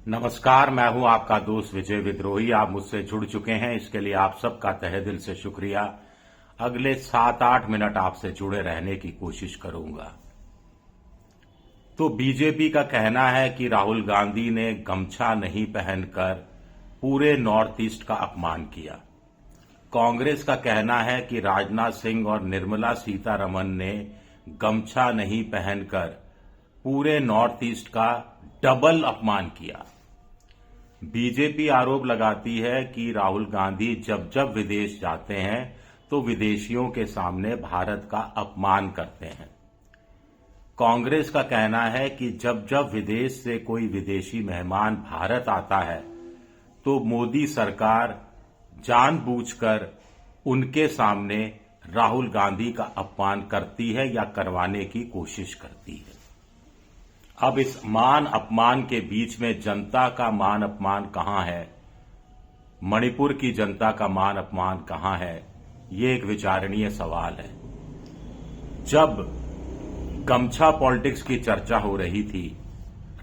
नमस्कार, मैं हूं आपका दोस्त विजय विद्रोही। आप मुझसे जुड़ चुके हैं, इसके लिए आप सबका तहे दिल से शुक्रिया। अगले 7-8 मिनट आपसे जुड़े रहने की कोशिश करूंगा। तो बीजेपी का कहना है कि राहुल गांधी ने गमछा नहीं पहनकर पूरे नॉर्थ ईस्ट का अपमान किया। कांग्रेस का कहना है कि राजनाथ सिंह और निर्मला सीतारमण ने गमछा नहीं पहनकर पूरे नॉर्थ ईस्ट का डबल अपमान किया। बीजेपी आरोप लगाती है कि राहुल गांधी जब जब विदेश जाते हैं तो विदेशियों के सामने भारत का अपमान करते हैं। कांग्रेस का कहना है कि जब जब विदेश से कोई विदेशी मेहमान भारत आता है तो मोदी सरकार जानबूझकर उनके सामने राहुल गांधी का अपमान करती है या करवाने की कोशिश करती है। अब इस मान अपमान के बीच में जनता का मान अपमान कहां है, मणिपुर की जनता का मान अपमान कहां है, ये एक विचारणीय सवाल है। जब गमछा पॉलिटिक्स की चर्चा हो रही थी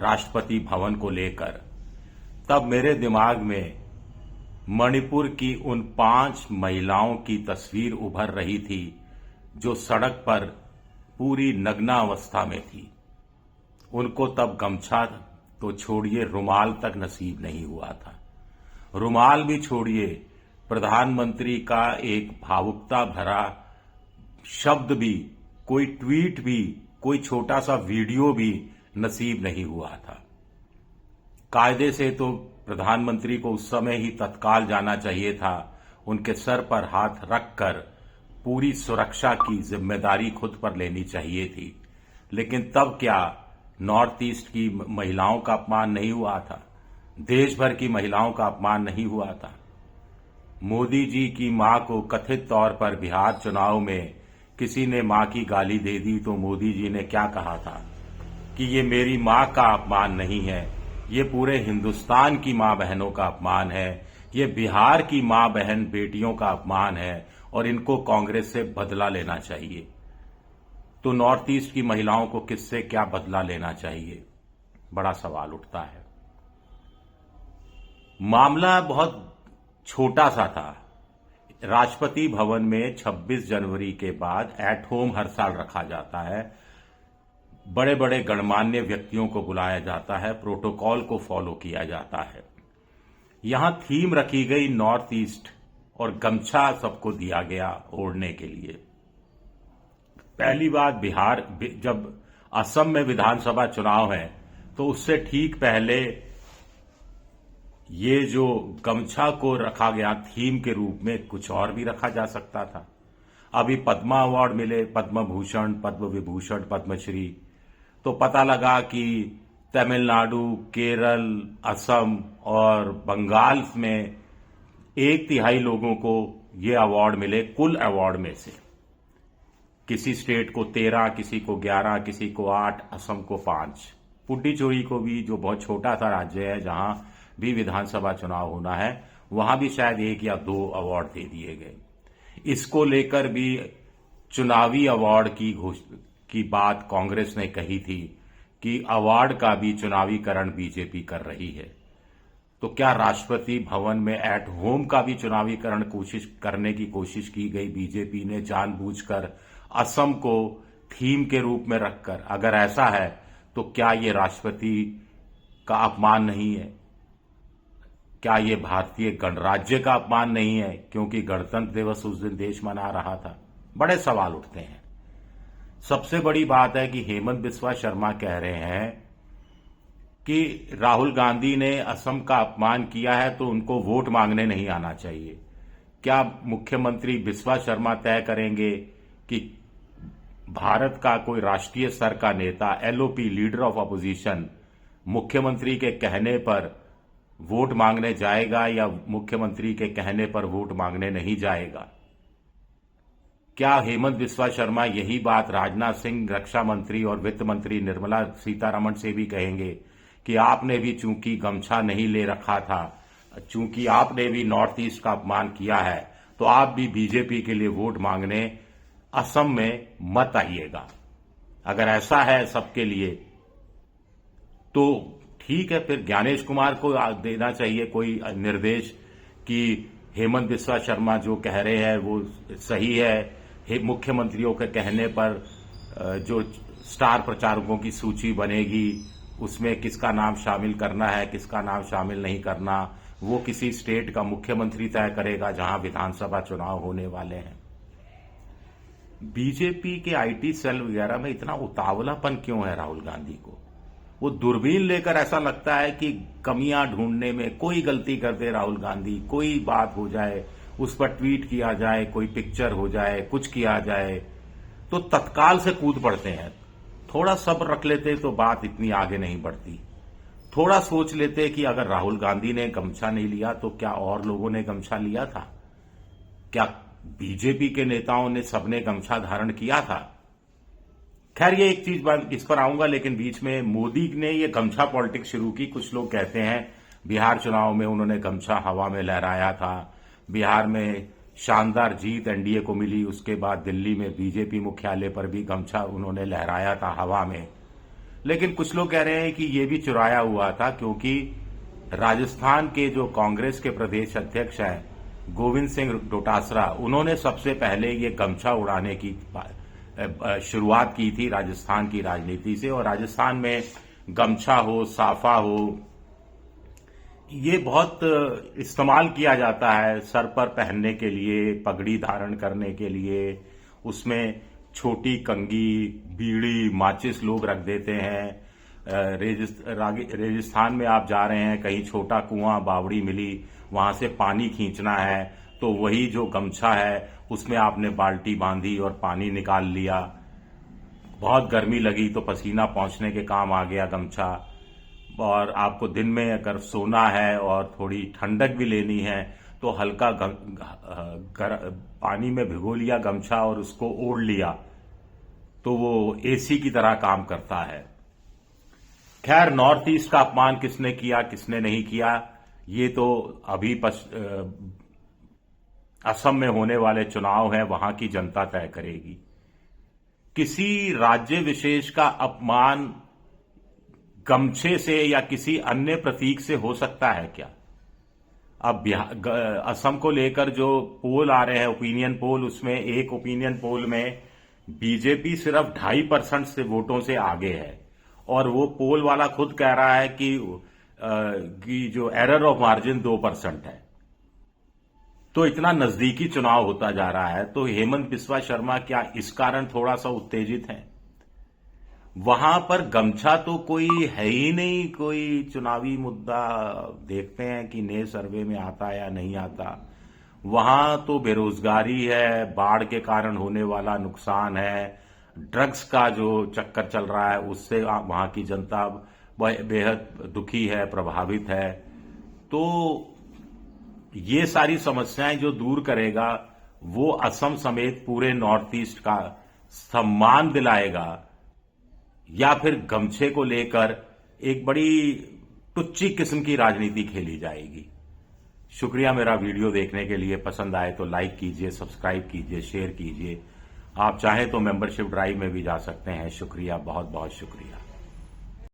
राष्ट्रपति भवन को लेकर, तब मेरे दिमाग में मणिपुर की उन 5 महिलाओं की तस्वीर उभर रही थी जो सड़क पर पूरी नग्नावस्था में थी। उनको तब गमछा तो छोड़िए, रुमाल तक नसीब नहीं हुआ था। रुमाल भी छोड़िए, प्रधानमंत्री का एक भावुकता भरा शब्द भी, कोई ट्वीट भी, कोई छोटा सा वीडियो भी नसीब नहीं हुआ था। कायदे से तो प्रधानमंत्री को उस समय ही तत्काल जाना चाहिए था, उनके सर पर हाथ रखकर पूरी सुरक्षा की जिम्मेदारी खुद पर लेनी चाहिए थी। लेकिन तब क्या नॉर्थ ईस्ट की महिलाओं का अपमान नहीं हुआ था? देश भर की महिलाओं का अपमान नहीं हुआ था? मोदी जी की मां को कथित तौर पर बिहार चुनाव में किसी ने मां की गाली दे दी तो मोदी जी ने क्या कहा था कि ये मेरी मां का अपमान नहीं है, ये पूरे हिंदुस्तान की मां बहनों का अपमान है, ये बिहार की मां बहन बेटियों का अपमान है और इनको कांग्रेस से बदला लेना चाहिए। तो नॉर्थ ईस्ट की महिलाओं को किससे क्या बदला लेना चाहिए, बड़ा सवाल उठता है। मामला बहुत छोटा सा था। राष्ट्रपति भवन में 26 जनवरी के बाद एट होम हर साल रखा जाता है। बड़े बड़े गणमान्य व्यक्तियों को बुलाया जाता है, प्रोटोकॉल को फॉलो किया जाता है। यहां थीम रखी गई नॉर्थ ईस्ट और गमछा सबको दिया गया ओढ़ने के लिए। पहली बात, बिहार जब असम में विधानसभा चुनाव है तो उससे ठीक पहले ये जो गमछा को रखा गया थीम के रूप में, कुछ और भी रखा जा सकता था। अभी पद्मा अवार्ड मिले, पद्म भूषण, पद्म विभूषण, पद्मश्री, तो पता लगा कि तमिलनाडु, केरल, असम और बंगाल में 1/3 लोगों को ये अवार्ड मिले कुल अवार्ड में से। किसी स्टेट को 13, किसी को 11, किसी को 8, असम को 5। पुडुचेरी को भी, जो बहुत छोटा सा राज्य है जहां भी विधानसभा चुनाव होना है, वहां भी शायद 1 या 2 अवार्ड दे दिए गए। इसको लेकर भी चुनावी अवार्ड की बात कांग्रेस ने कही थी कि अवार्ड का भी चुनावीकरण बीजेपी कर रही है। तो क्या राष्ट्रपति भवन में एट होम का भी चुनावीकरण करने की कोशिश की गई बीजेपी ने जानबूझकर, असम को थीम के रूप में रखकर? अगर ऐसा है तो क्या ये राष्ट्रपति का अपमान नहीं है? क्या ये भारतीय गणराज्य का अपमान नहीं है क्योंकि गणतंत्र दिवस उस दिन देश मना रहा था? बड़े सवाल उठते हैं। सबसे बड़ी बात है कि हेमंत बिस्वा शर्मा कह रहे हैं कि राहुल गांधी ने असम का अपमान किया है तो उनको वोट मांगने नहीं आना चाहिए। क्या मुख्यमंत्री बिस्वा शर्मा तय करेंगे कि भारत का कोई राष्ट्रीय स्तर का नेता, एलओपी, लीडर ऑफ अपोजिशन, मुख्यमंत्री के कहने पर वोट मांगने जाएगा या मुख्यमंत्री के कहने पर वोट मांगने नहीं जाएगा? क्या हेमंत बिस्वा शर्मा यही बात राजनाथ सिंह, रक्षा मंत्री और वित्त मंत्री निर्मला सीतारमण से भी कहेंगे कि आपने भी चूंकि गमछा नहीं ले रखा था, चूंकि आपने भी नॉर्थ ईस्ट का अपमान किया है, तो आप भी बीजेपी के लिए वोट मांगने असम में मत आइएगा? अगर ऐसा है सबके लिए तो ठीक है, फिर ज्ञानेश कुमार को देना चाहिए कोई निर्देश कि हेमंत बिस्वा शर्मा जो कह रहे हैं वो सही है। मुख्यमंत्रियों के कहने पर जो स्टार प्रचारकों की सूची बनेगी उसमें किसका नाम शामिल करना है, किसका नाम शामिल नहीं करना, वो किसी स्टेट का मुख्यमंत्री तय करेगा जहां विधानसभा चुनाव होने वाले हैं। बीजेपी के आईटी सेल वगैरह में इतना उतावलापन क्यों है राहुल गांधी को? वो दूरबीन लेकर ऐसा लगता है कि कमियां ढूंढने में, कोई गलती कर दे राहुल गांधी, कोई बात हो जाए, उस पर ट्वीट किया जाए, कोई पिक्चर हो जाए, कुछ किया जाए तो तत्काल से कूद पड़ते हैं। थोड़ा सब्र रख लेते तो बात इतनी आगे नहीं बढ़ती। थोड़ा सोच लेते कि अगर राहुल गांधी ने गमछा नहीं लिया तो क्या और लोगों ने गमछा लिया था? क्या बीजेपी के नेताओं ने सबने गमछा धारण किया था? खैर, ये एक चीज इस पर आऊंगा, लेकिन बीच में मोदी ने ये गमछा पॉलिटिक्स शुरू की। कुछ लोग कहते हैं बिहार चुनाव में उन्होंने गमछा हवा में लहराया था। बिहार में शानदार जीत एनडीए को मिली, उसके बाद दिल्ली में बीजेपी मुख्यालय पर भी गमछा उन्होंने लहराया था हवा में। लेकिन कुछ लोग कह रहे हैं कि ये भी चुराया हुआ था, क्योंकि राजस्थान के जो कांग्रेस के प्रदेश अध्यक्ष हैं गोविंद सिंह डोटासरा, उन्होंने सबसे पहले ये गमछा उड़ाने की शुरुआत की थी राजस्थान की राजनीति से। और राजस्थान में गमछा हो, साफा हो, ये बहुत इस्तेमाल किया जाता है सर पर पहनने के लिए, पगड़ी धारण करने के लिए। उसमें छोटी कंगी, बीड़ी, माचिस लोग रख देते हैं। रेगिस्तान में आप जा रहे हैं, कहीं छोटा कुआं, बावड़ी मिली, वहां से पानी खींचना है तो वही जो गमछा है उसमें आपने बाल्टी बांधी और पानी निकाल लिया। बहुत गर्मी लगी तो पसीना पोंछने के काम आ गया गमछा। और आपको दिन में अगर सोना है और थोड़ी ठंडक भी लेनी है तो हल्का पानी में भिगो लिया गमछा और उसको ओढ़ लिया तो वो एसी की तरह काम करता है। खैर, नॉर्थ ईस्ट का अपमान किसने किया, किसने नहीं किया, ये तो अभी असम में होने वाले चुनाव हैं, वहां की जनता तय करेगी। किसी राज्य विशेष का अपमान गमछे से या किसी अन्य प्रतीक से हो सकता है क्या? अब असम को लेकर जो पोल आ रहे हैं, ओपिनियन पोल, उसमें एक ओपिनियन पोल में बीजेपी सिर्फ 2.5% से वोटों से आगे है और वो पोल वाला खुद कह रहा है कि जो एरर ऑफ मार्जिन 2% है। तो इतना नजदीकी चुनाव होता जा रहा है, तो हेमंत बिस्वा शर्मा क्या इस कारण थोड़ा सा उत्तेजित हैं? वहां पर गमछा तो कोई है ही नहीं, कोई चुनावी मुद्दा। देखते हैं कि नए सर्वे में आता है या नहीं आता। वहां तो बेरोजगारी है, बाढ़ के कारण होने वाला नुकसान है, ड्रग्स का जो चक्कर चल रहा है उससे वहां की जनता बेहद दुखी है, प्रभावित है। तो ये सारी समस्याएं जो दूर करेगा वो असम समेत पूरे नॉर्थ ईस्ट का सम्मान दिलाएगा, या फिर गमछे को लेकर एक बड़ी टुच्ची किस्म की राजनीति खेली जाएगी। शुक्रिया मेरा वीडियो देखने के लिए। पसंद आए तो लाइक कीजिए, सब्सक्राइब कीजिए, शेयर कीजिए। आप चाहें तो मेंबरशिप ड्राइव में भी जा सकते हैं। शुक्रिया, बहुत बहुत शुक्रिया।